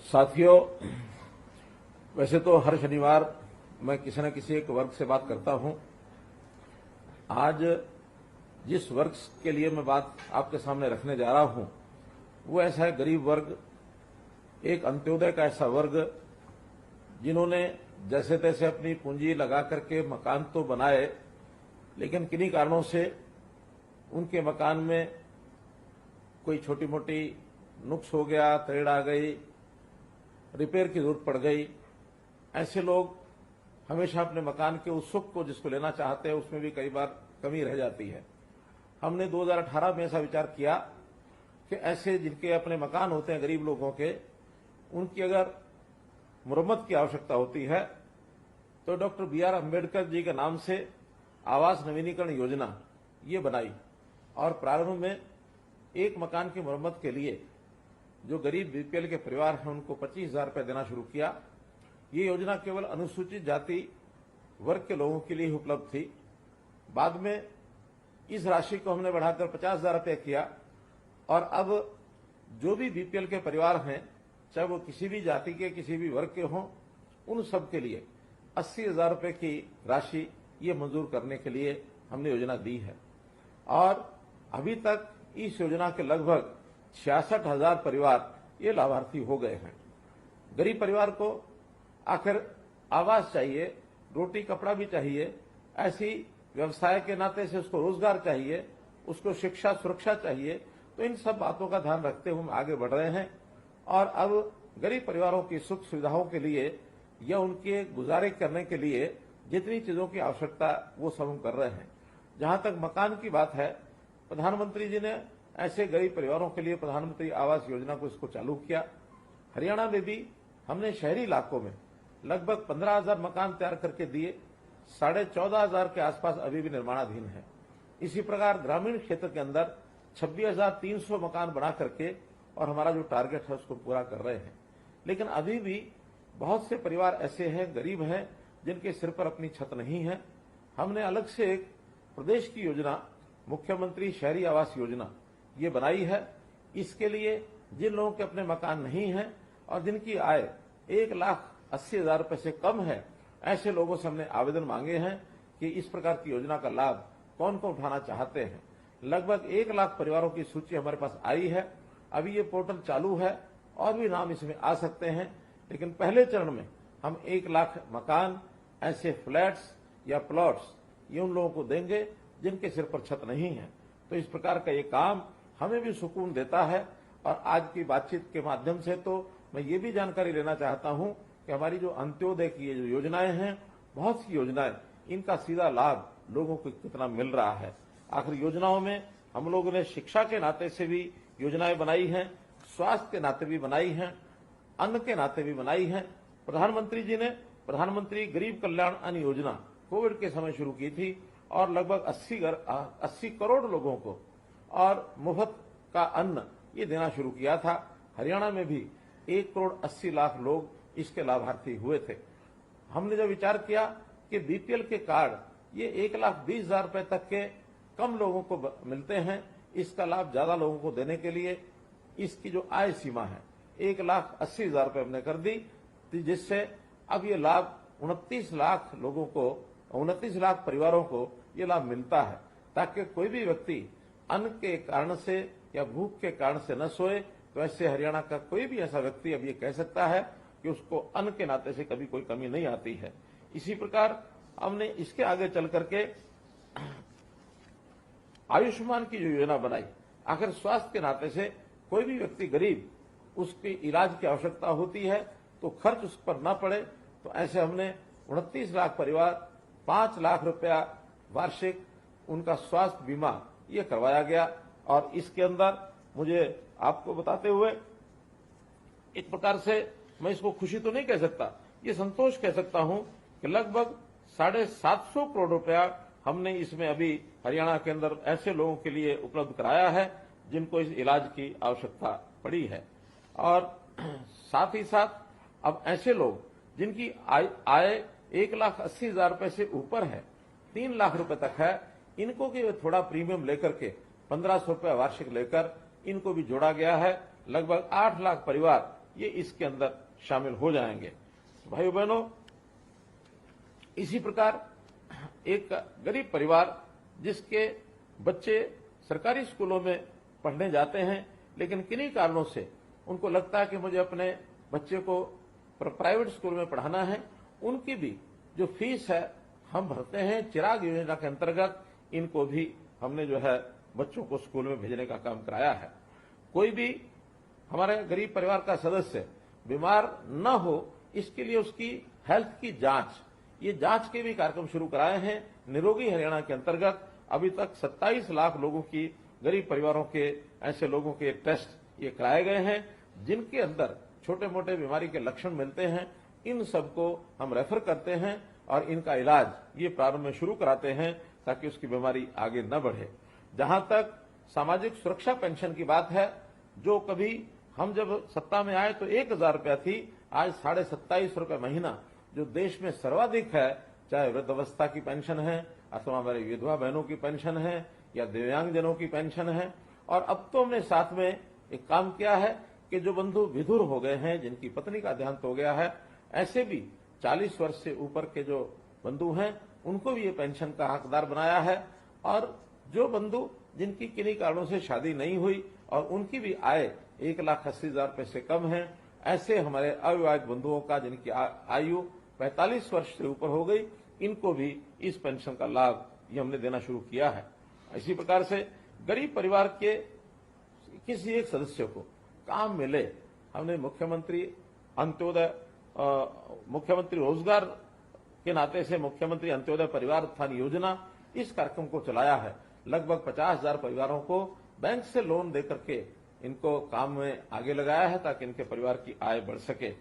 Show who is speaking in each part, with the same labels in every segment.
Speaker 1: साथियों, वैसे तो हर शनिवार मैं किसी न किसी एक वर्ग से बात करता हूं। आज जिस वर्ग के लिए मैं बात आपके सामने रखने जा रहा हूं वो ऐसा है गरीब वर्ग, एक अंत्योदय का ऐसा वर्ग जिन्होंने जैसे तैसे अपनी पूंजी लगा करके मकान तो बनाए, लेकिन किन्हीं कारणों से उनके मकान में कोई छोटी मोटी नुक्स हो गया, तरेड़ आ गई, रिपेयर की जरूरत पड़ गई। ऐसे लोग हमेशा अपने मकान के उस सुख को जिसको लेना चाहते हैं उसमें भी कई बार कमी रह जाती है। हमने 2018 में ऐसा विचार किया कि ऐसे जिनके अपने मकान होते हैं गरीब लोगों के, उनकी अगर मुरम्मत की आवश्यकता होती है तो डॉक्टर BR अम्बेडकर जी के नाम से आवास नवीनीकरण योजना ये बनाई और प्रारंभ में एक मकान की मुरम्मत के लिए जो गरीब BPL के परिवार हैं उनको 25,000 रुपये देना शुरू किया। ये योजना केवल अनुसूचित जाति वर्ग के लोगों के लिए उपलब्ध थी। बाद में इस राशि को हमने बढ़ाकर 50,000 रुपये किया और अब जो भी BPL के परिवार हैं, चाहे वो किसी भी जाति के किसी भी वर्ग के हों, उन सब के लिए 80,000 रुपये की राशि ये मंजूर करने के लिए हमने योजना दी है। और अभी तक इस योजना के लगभग 66,000 परिवार ये लाभार्थी हो गए हैं। गरीब परिवार को आखिर आवास चाहिए, रोटी कपड़ा भी चाहिए, ऐसी व्यवसाय के नाते से उसको रोजगार चाहिए, उसको शिक्षा सुरक्षा चाहिए। तो इन सब बातों का ध्यान रखते हुए हम आगे बढ़ रहे हैं और अब गरीब परिवारों की सुख सुविधाओं के लिए या उनके गुजारे करने के लिए जितनी चीजों की आवश्यकता वो सब हम कर रहे हैं। जहां तक मकान की बात है, प्रधानमंत्री जी ने ऐसे गरीब परिवारों के लिए प्रधानमंत्री आवास योजना को इसको चालू किया। हरियाणा में भी हमने शहरी इलाकों में लगभग 15,000 मकान तैयार करके दिए, 14,500 के आसपास अभी भी निर्माणाधीन है। इसी प्रकार ग्रामीण क्षेत्र के अंदर 26,300 मकान बना करके और हमारा जो टारगेट है उसको पूरा कर रहे हैं। लेकिन अभी भी बहुत से परिवार ऐसे हैं, गरीब हैं, जिनके सिर पर अपनी छत नहीं है। हमने अलग से एक प्रदेश की योजना मुख्यमंत्री शहरी आवास योजना ये बनाई है। इसके लिए जिन लोगों के अपने मकान नहीं हैं और जिनकी आय 1,80,000 रुपये से कम है, ऐसे लोगों से हमने आवेदन मांगे हैं कि इस प्रकार की योजना का लाभ कौन कौन उठाना चाहते हैं। लगभग 1 लाख परिवारों की सूची हमारे पास आई है। अभी ये पोर्टल चालू है और भी नाम इसमें आ सकते हैं, लेकिन पहले चरण में हम 1 लाख मकान, ऐसे फ्लैट्स या प्लॉट्स ये उन लोगों को देंगे जिनके सिर पर छत नहीं है। तो इस प्रकार का ये काम हमें भी सुकून देता है। और आज की बातचीत के माध्यम से तो मैं ये भी जानकारी लेना चाहता हूं कि हमारी जो अंत्योदय की ये जो योजनाएं हैं, बहुत सी योजनाएं, इनका सीधा लाभ लोगों को कितना मिल रहा है। आखिर योजनाओं में हम लोगों ने शिक्षा के नाते से भी योजनाएं बनाई हैं, स्वास्थ्य के नाते भी बनाई हैं, अन्न के नाते भी बनाई हैं। प्रधानमंत्री जी ने प्रधानमंत्री गरीब कल्याण अन्न योजना कोविड के समय शुरू की थी और लगभग 80 करोड़ लोगों को और मुफ्त का अन्न ये देना शुरू किया था। हरियाणा में भी 1,80,00,000 लोग इसके लाभार्थी हुए थे। हमने जब विचार किया कि BPL के कार्ड ये 1,20,000 रुपए तक के कम लोगों को मिलते हैं, इसका लाभ ज्यादा लोगों को देने के लिए इसकी जो आय सीमा है 1,80,000 रुपए हमने कर दी, जिससे अब ये लाभ 29 लाख लोगों को, 29 लाख परिवारों को ये लाभ मिलता है, ताकि कोई भी व्यक्ति अन्न के कारण से या भूख के कारण से न सोए। तो ऐसे हरियाणा का कोई भी ऐसा व्यक्ति अब ये कह सकता है कि उसको अन्न के नाते से कभी कोई कमी नहीं आती है। इसी प्रकार हमने इसके आगे चल करके आयुष्मान की जो योजना बनाई, आखिर स्वास्थ्य के नाते से कोई भी व्यक्ति गरीब, उसकी इलाज की आवश्यकता होती है तो खर्च उस पर न पड़े, तो ऐसे हमने 29 लाख परिवार 5 लाख रुपया वार्षिक उनका स्वास्थ्य बीमा ये करवाया गया। और इसके अंदर मुझे आपको बताते हुए एक प्रकार से मैं इसको खुशी तो नहीं कह सकता, ये संतोष कह सकता हूं कि लगभग 750 करोड़ रुपया हमने इसमें अभी हरियाणा के अंदर ऐसे लोगों के लिए उपलब्ध कराया है जिनको इस इलाज की आवश्यकता पड़ी है। और साथ ही साथ अब ऐसे लोग जिनकी आय 1,80,000 रुपए से ऊपर है, 3 लाख रुपए तक है, इनको भी थोड़ा प्रीमियम लेकर के 1,500 रुपये वार्षिक लेकर इनको भी जोड़ा गया है। लगभग 8 लाख परिवार ये इसके अंदर शामिल हो जाएंगे। भाइयों बहनों, इसी प्रकार एक गरीब परिवार जिसके बच्चे सरकारी स्कूलों में पढ़ने जाते हैं, लेकिन किन्हीं कारणों से उनको लगता है कि मुझे अपने बच्चे को प्राइवेट स्कूल में पढ़ाना है, उनकी भी जो फीस है हम भरते हैं चिराग योजना के अंतर्गत। इनको भी हमने जो है बच्चों को स्कूल में भेजने का काम कराया है। कोई भी हमारे गरीब परिवार का सदस्य बीमार न हो, इसके लिए उसकी हेल्थ की जांच, ये जांच के भी कार्यक्रम शुरू कराए हैं। निरोगी हरियाणा के अंतर्गत अभी तक 27 लाख लोगों की, गरीब परिवारों के ऐसे लोगों के टेस्ट ये कराए गए हैं जिनके अंदर छोटे मोटे बीमारी के लक्षण मिलते हैं। इन सबको हम रेफर करते हैं और इनका इलाज ये प्रारंभ में शुरू कराते हैं ताकि उसकी बीमारी आगे न बढ़े। जहां तक सामाजिक सुरक्षा पेंशन की बात है, जो कभी हम जब सत्ता में आए तो 1000 रुपया थी, आज 27.5 रुपये महीना, जो देश में सर्वाधिक है, चाहे वृद्धावस्था की पेंशन है अथवा हमारे विधवा बहनों की पेंशन है या दिव्यांगजनों की पेंशन है। और अब तो हमने साथ में एक काम किया है कि जो बंधु विधुर हो गए हैं, जिनकी पत्नी का देहांत हो गया है, ऐसे भी 40 वर्ष से ऊपर के जो बंधु हैं उनको भी ये पेंशन का हकदार बनाया है। और जो बंधु जिनकी किन्हीं कारणों से शादी नहीं हुई और उनकी भी आय 1,80,000 रुपए से कम है, ऐसे हमारे अविवाहित बंधुओं का जिनकी आयु 45 वर्ष से ऊपर हो गई, इनको भी इस पेंशन का लाभ ये हमने देना शुरू किया है। इसी प्रकार से गरीब परिवार के किसी एक सदस्य को काम मिले, हमने मुख्यमंत्री रोजगार के नाते से मुख्यमंत्री अंत्योदय परिवार उत्थान योजना, इस कार्यक्रम को चलाया है। लगभग 50,000 परिवारों को बैंक से लोन देकर के इनको काम में आगे लगाया है ताकि इनके परिवार की आय बढ़ सके।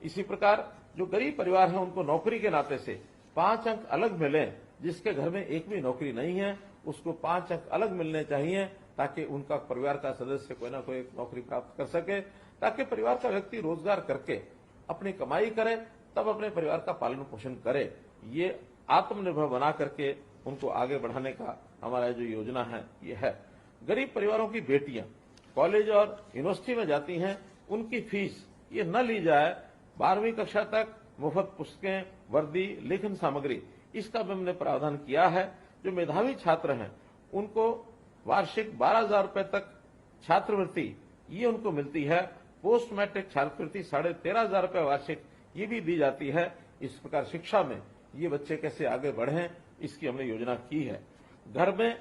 Speaker 1: इसी प्रकार जो गरीब परिवार है उनको नौकरी के नाते से 5 अंक अलग मिले। जिसके घर में एक भी नौकरी नहीं है उसको 5 अंक अलग मिलने चाहिए ताकि उनका परिवार का सदस्य कोई ना कोई नौकरी प्राप्त कर सके, ताकि परिवार का व्यक्ति रोजगार करके अपनी कमाई करे, तब अपने परिवार का पालन पोषण करे। ये आत्मनिर्भर बना करके उनको आगे बढ़ाने का हमारा जो योजना है ये है। गरीब परिवारों की बेटियां कॉलेज और यूनिवर्सिटी में जाती हैं, उनकी फीस ये न ली जाए। 12वीं कक्षा तक मुफ्त पुस्तकें, वर्दी, लेखन सामग्री, इसका भी हमने प्रावधान किया है। जो मेधावी छात्र हैं उनको वार्षिक 12,000 रुपए तक छात्रवृत्ति ये उनको मिलती है। पोस्ट मैट्रिक छात्रवृत्ति 13,500 रुपए वार्षिक ये भी दी जाती है। इस प्रकार शिक्षा में ये बच्चे कैसे आगे बढ़ें, इसकी हमने योजना की है। घर में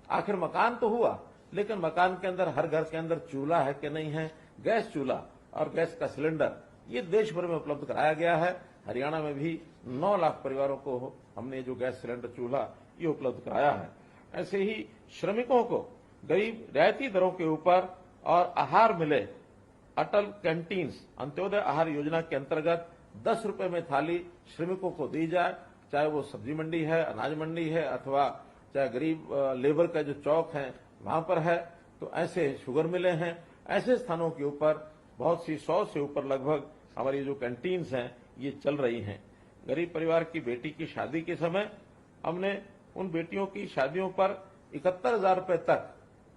Speaker 1: आखिर मकान तो हुआ, लेकिन मकान के अंदर, हर घर के अंदर चूल्हा है कि नहीं है, गैस चूल्हा और गैस का सिलेंडर ये देश भर में उपलब्ध कराया गया है। हरियाणा में भी 9 लाख परिवारों को हमने जो गैस सिलेंडर चूल्हा ये उपलब्ध कराया है। ऐसे ही श्रमिकों को गरीब रियायती दरों के ऊपर और आहार मिले। अटल कैंटीन्स अंत्योदय आहार योजना के अंतर्गत 10 रुपए में थाली श्रमिकों को दी जाए, चाहे वो सब्जी मंडी है, अनाज मंडी है, अथवा चाहे गरीब लेबर का जो चौक है वहां पर है। तो ऐसे शुगर मिले हैं। ऐसे स्थानों के ऊपर बहुत सी 100 से ऊपर लगभग हमारी जो कैंटीन्स हैं ये चल रही हैं। गरीब परिवार की बेटी की शादी के समय हमने उन बेटियों की शादियों पर 71,000 रुपए तक,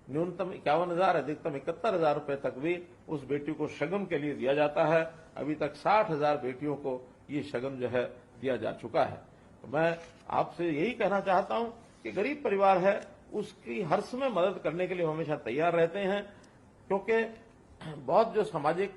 Speaker 1: न्यूनतम 51,000, अधिकतम 71,000 रुपए तक भी उस बेटी को शगन के लिए दिया जाता है। अभी तक 60,000 बेटियों को ये शगन जो है दिया जा चुका है। तो मैं आपसे यही कहना चाहता हूं कि गरीब परिवार है उसकी हर समय मदद करने के लिए हमेशा तैयार रहते हैं, क्योंकि बहुत जो सामाजिक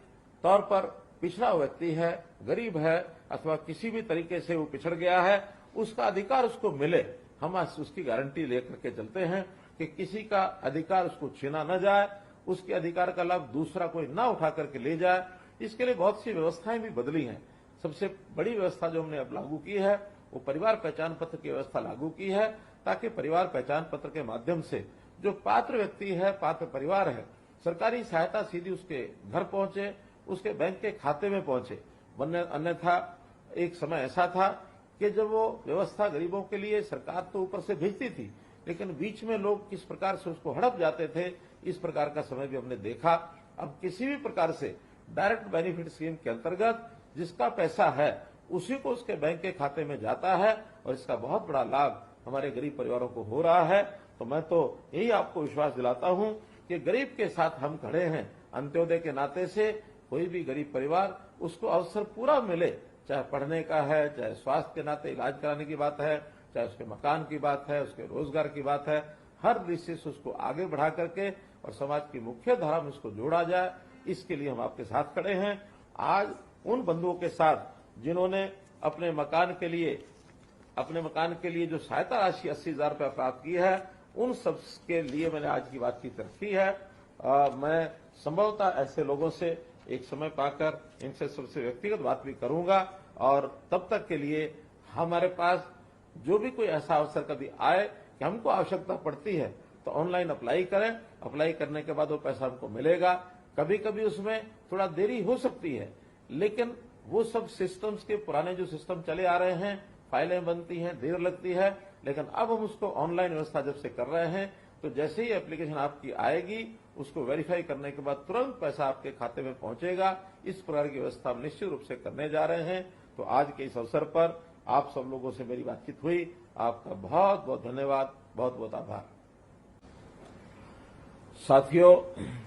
Speaker 1: तौर पर पिछड़ा व्यक्ति है, गरीब है अथवा किसी भी तरीके से वो पिछड़ गया है, उसका अधिकार उसको मिले। हम उसकी गारंटी लेकर के चलते हैं कि किसी का अधिकार उसको छीना न जाए, उसके अधिकार का लाभ दूसरा कोई ना उठा करके ले जाए। इसके लिए बहुत सी व्यवस्थाएं भी बदली हैं। सबसे बड़ी व्यवस्था जो हमने अब लागू की है वो परिवार पहचान पत्र की व्यवस्था लागू की है, ताकि परिवार पहचान पत्र के माध्यम से जो पात्र व्यक्ति है, पात्र परिवार है, सरकारी सहायता सीधी उसके घर पहुंचे, उसके बैंक के खाते में पहुंचे। वरना अन्यथा एक समय ऐसा था कि जब वो व्यवस्था गरीबों के लिए सरकार तो ऊपर से भेजती थी, लेकिन बीच में लोग किस प्रकार से उसको हड़प जाते थे, इस प्रकार का समय भी हमने देखा। अब किसी भी प्रकार से डायरेक्ट बेनिफिट स्कीम के अंतर्गत जिसका पैसा है उसी को उसके बैंक के खाते में जाता है और इसका बहुत बड़ा लाभ हमारे गरीब परिवारों को हो रहा है। तो मैं तो यही आपको विश्वास दिलाता हूं कि गरीब के साथ हम खड़े हैं अंत्योदय के नाते से, कोई भी गरीब परिवार उसको अवसर पूरा मिले, चाहे पढ़ने का है, चाहे स्वास्थ्य के नाते इलाज कराने की बात है, चाहे उसके मकान की बात है, उसके रोजगार की बात है, हर दृष्टि से उसको आगे बढ़ा करके और समाज की मुख्य धारा में उसको जोड़ा जाए, इसके लिए हम आपके साथ खड़े हैं। आज उन बंधुओं के साथ जिन्होंने अपने मकान के लिए जो सहायता राशि 80,000 रुपया प्राप्त की है, उन सब के लिए मैंने आज की बातचीत रखी है। मैं संभवतः ऐसे लोगों से एक समय पाकर इनसे सबसे व्यक्तिगत बात भी करूंगा और तब तक के लिए हमारे पास जो भी कोई ऐसा अवसर कभी आए कि हमको आवश्यकता पड़ती है तो ऑनलाइन अप्लाई करें। अप्लाई करने के बाद वो पैसा हमको मिलेगा। कभी कभी उसमें थोड़ा देरी हो सकती है, लेकिन वो सब सिस्टम्स के पुराने जो सिस्टम चले आ रहे हैं, फाइलें बनती हैं, देर लगती है, लेकिन अब हम उसको ऑनलाइन व्यवस्था जब से कर रहे हैं तो जैसे ही एप्लीकेशन आपकी आएगी उसको वेरीफाई करने के बाद तुरंत पैसा आपके खाते में पहुंचेगा। इस प्रकार की व्यवस्था हम निश्चित रूप से करने जा रहे हैं। तो आज के इस अवसर पर आप सब लोगों से मेरी बातचीत हुई। आपका बहुत बहुत धन्यवाद, बहुत बहुत आभार। साथियों,